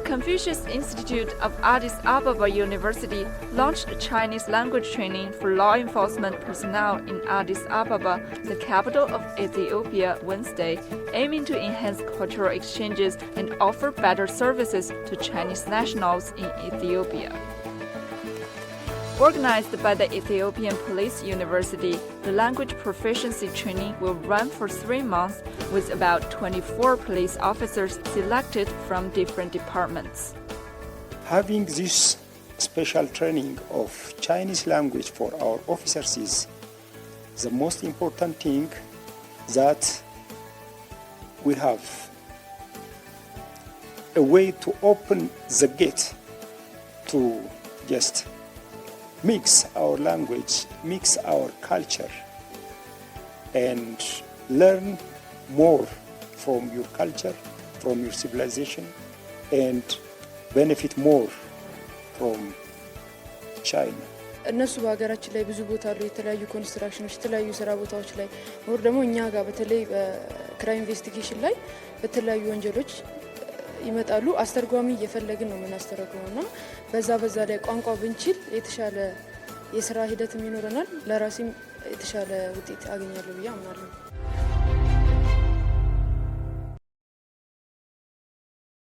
Confucius Institute of Addis Ababa University launched Chinese language training for law enforcement personnel in Addis Ababa, the capital of Ethiopia, Wednesday, aiming to enhance cultural exchanges and offer better services to Chinese nationals in Ethiopia. Organized by the Ethiopian Police University, the language proficiency training will run for 3 months with about 24 police officers selected from different departments. Having this special training of Chinese language for our officers is the most important thing, that we have a way to open the gate to just mix our language, mix our culture, and learn more from your culture, from your civilization, and benefit more from China. እነሱ በሀገራችን ላይ ብዙ ቦታ አሉ፣ የተለያዩ ኮንስትራክሽኖች፣ የተለያዩ ስራ ቦታዎች ላይ ወር ደግሞ እኛ ጋር በተለይ በክራይም ኢንቨስቲጌሽን ላይ በተለያዩ ወንጀሎች ይመጣሉ። አስተርጓሚ እየፈለግን ነው የምናስተረጉመውና በዛ ላይ ቋንቋ ብንችል የተሻለ የስራ ሂደትም ይኖረናል፣ ለራሴም የተሻለ ውጤት አገኛለሁ ብዬ አምናለሁ።